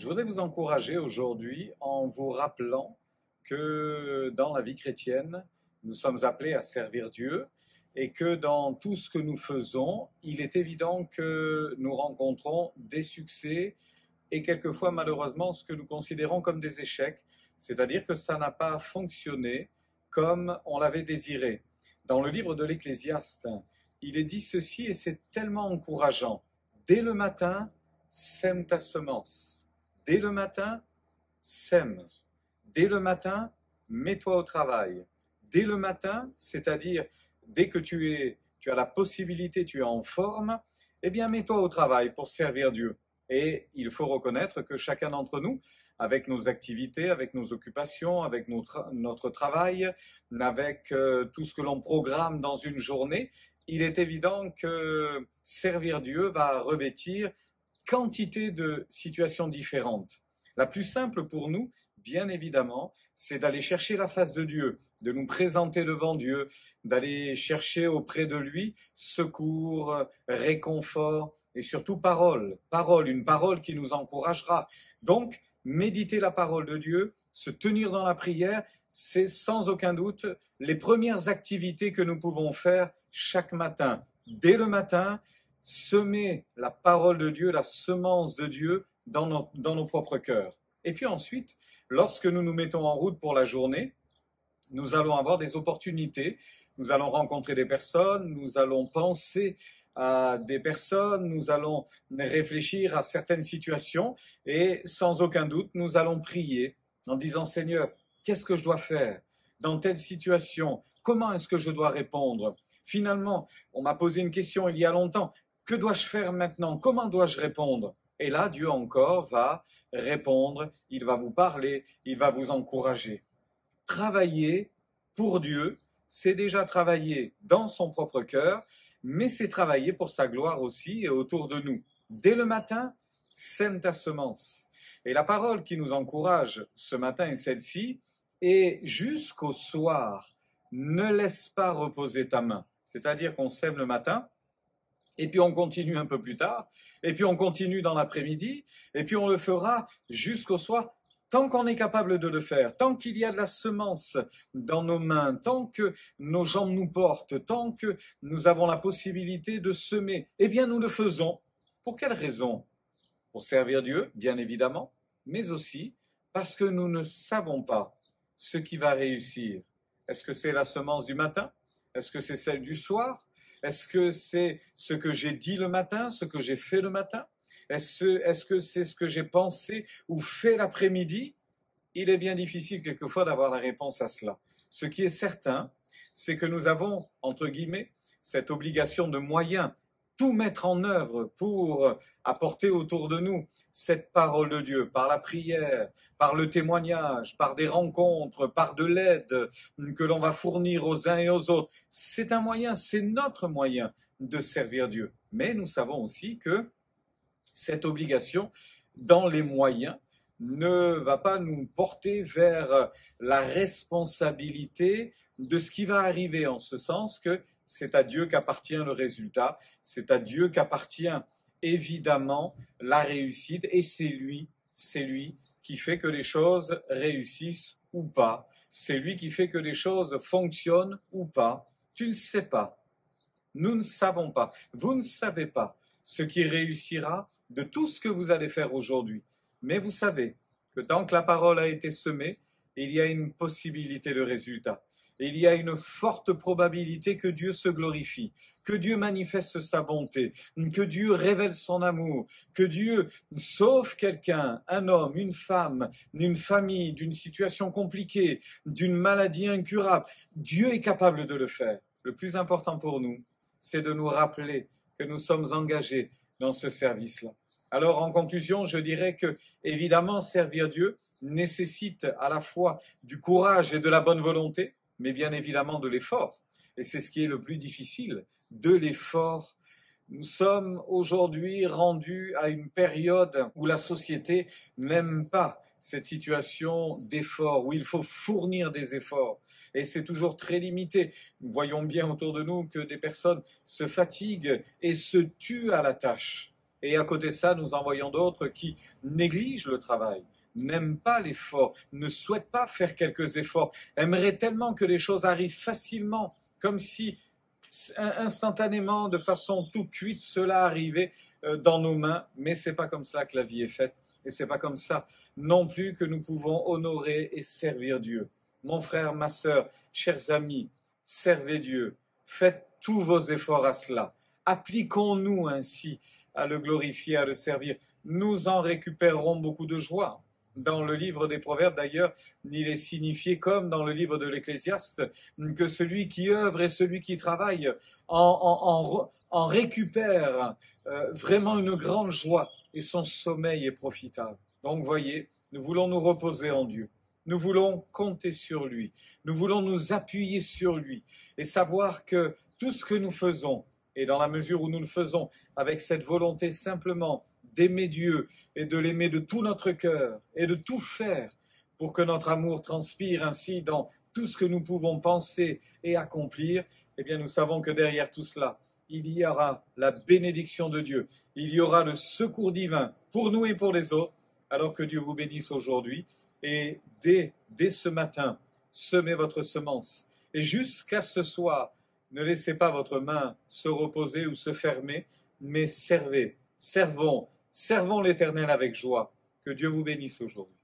voudrais vous encourager aujourd'hui en vous rappelant que dans la vie chrétienne, nous sommes appelés à servir Dieu et que dans tout ce que nous faisons, il est évident que nous rencontrons des succès et quelquefois malheureusement ce que nous considérons comme des échecs, c'est-à-dire que ça n'a pas fonctionné comme on l'avait désiré. Dans le livre de l'Ecclésiaste, il est dit ceci et c'est tellement encourageant. Dès le matin, sème ta semence. Dès le matin, sème. Dès le matin, mets-toi au travail. Dès le matin, c'est-à-dire dès que tu as la possibilité, tu es en forme, eh bien mets-toi au travail pour servir Dieu. Et il faut reconnaître que chacun d'entre nous, avec nos activités, avec nos occupations, avec notre travail, avec tout ce que l'on programme dans une journée, il est évident que servir Dieu va revêtir quantité de situations différentes. La plus simple pour nous, bien évidemment, c'est d'aller chercher la face de Dieu, de nous présenter devant Dieu, d'aller chercher auprès de lui secours, réconfort et surtout parole. Une parole qui nous encouragera. Donc, méditer la parole de Dieu, se tenir dans la prière, c'est sans aucun doute les premières activités que nous pouvons faire chaque matin. Dès le matin, semer la parole de Dieu, la semence de Dieu dans nos propres cœurs. Et puis ensuite, lorsque nous nous mettons en route pour la journée, nous allons avoir des opportunités, nous allons rencontrer des personnes, nous allons penser à des personnes, nous allons réfléchir à certaines situations et sans aucun doute, nous allons prier en disant « Seigneur, qu'est-ce que je dois faire dans telle situation? Comment est-ce que je dois répondre ?» Finalement, on m'a posé une question il y a longtemps. Que dois-je faire maintenant? Comment dois-je répondre? Et là, Dieu encore va répondre, il va vous parler, il va vous encourager. Travailler pour Dieu, c'est déjà travailler dans son propre cœur, mais c'est travailler pour sa gloire aussi et autour de nous. Dès le matin, sème ta semence. Et la parole qui nous encourage ce matin est celle-ci, et jusqu'au soir, ne laisse pas reposer ta main. C'est-à-dire qu'on sème le matin, et puis on continue un peu plus tard, et puis on continue dans l'après-midi, et puis on le fera jusqu'au soir, tant qu'on est capable de le faire, tant qu'il y a de la semence dans nos mains, tant que nos jambes nous portent, tant que nous avons la possibilité de semer, eh bien nous le faisons. Pour quelle raison? Pour servir Dieu, bien évidemment, mais aussi parce que nous ne savons pas ce qui va réussir. Est-ce que c'est la semence du matin? Est-ce que c'est celle du soir? Est-ce que c'est ce que j'ai dit le matin, ce que j'ai fait le matin? Est-ce que c'est ce que j'ai pensé ou fait l'après-midi? Il est bien difficile quelquefois d'avoir la réponse à cela. Ce qui est certain, c'est que nous avons, entre guillemets, cette obligation de moyens, tout mettre en œuvre pour apporter autour de nous cette parole de Dieu, par la prière, par le témoignage, par des rencontres, par de l'aide que l'on va fournir aux uns et aux autres. C'est un moyen, c'est notre moyen de servir Dieu. Mais nous savons aussi que cette obligation, dans les moyens, ne va pas nous porter vers la responsabilité de ce qui va arriver, en ce sens que c'est à Dieu qu'appartient le résultat, c'est à Dieu qu'appartient évidemment la réussite, et c'est lui qui fait que les choses réussissent ou pas, c'est lui qui fait que les choses fonctionnent ou pas. Tu ne sais pas, nous ne savons pas, vous ne savez pas ce qui réussira de tout ce que vous allez faire aujourd'hui. Mais vous savez que tant que la parole a été semée, il y a une possibilité de résultat. Il y a une forte probabilité que Dieu se glorifie, que Dieu manifeste sa bonté, que Dieu révèle son amour, que Dieu sauve quelqu'un, un homme, une femme, d'une famille, d'une situation compliquée, d'une maladie incurable. Dieu est capable de le faire. Le plus important pour nous, c'est de nous rappeler que nous sommes engagés dans ce service-là. Alors, en conclusion, je dirais que, évidemment, servir Dieu nécessite à la fois du courage et de la bonne volonté, mais bien évidemment de l'effort. Et c'est ce qui est le plus difficile, de l'effort. Nous sommes aujourd'hui rendus à une période où la société n'aime pas cette situation d'effort, où il faut fournir des efforts. Et c'est toujours très limité. Nous voyons bien autour de nous que des personnes se fatiguent et se tuent à la tâche. Et à côté de ça, nous en voyons d'autres qui négligent le travail, n'aiment pas l'effort, ne souhaitent pas faire quelques efforts, aimeraient tellement que les choses arrivent facilement, comme si instantanément, de façon tout cuite, cela arrivait dans nos mains, mais c'est pas comme ça que la vie est faite, et c'est pas comme ça non plus que nous pouvons honorer et servir Dieu. Mon frère, ma sœur, chers amis, servez Dieu, faites tous vos efforts à cela, appliquons-nous ainsi à le glorifier, à le servir, nous en récupérerons beaucoup de joie. Dans le livre des Proverbes, d'ailleurs, il est signifié, comme dans le livre de l'Ecclésiaste, que celui qui œuvre et celui qui travaille en récupère vraiment une grande joie et son sommeil est profitable. Donc, voyez, nous voulons nous reposer en Dieu. Nous voulons compter sur lui. Nous voulons nous appuyer sur lui et savoir que tout ce que nous faisons, et dans la mesure où nous le faisons avec cette volonté simplement d'aimer Dieu et de l'aimer de tout notre cœur et de tout faire pour que notre amour transpire ainsi dans tout ce que nous pouvons penser et accomplir, eh bien nous savons que derrière tout cela, il y aura la bénédiction de Dieu, il y aura le secours divin pour nous et pour les autres, alors que Dieu vous bénisse aujourd'hui et dès ce matin, semez votre semence et jusqu'à ce soir, ne laissez pas votre main se reposer ou se fermer, mais servons l'Éternel avec joie. Que Dieu vous bénisse aujourd'hui.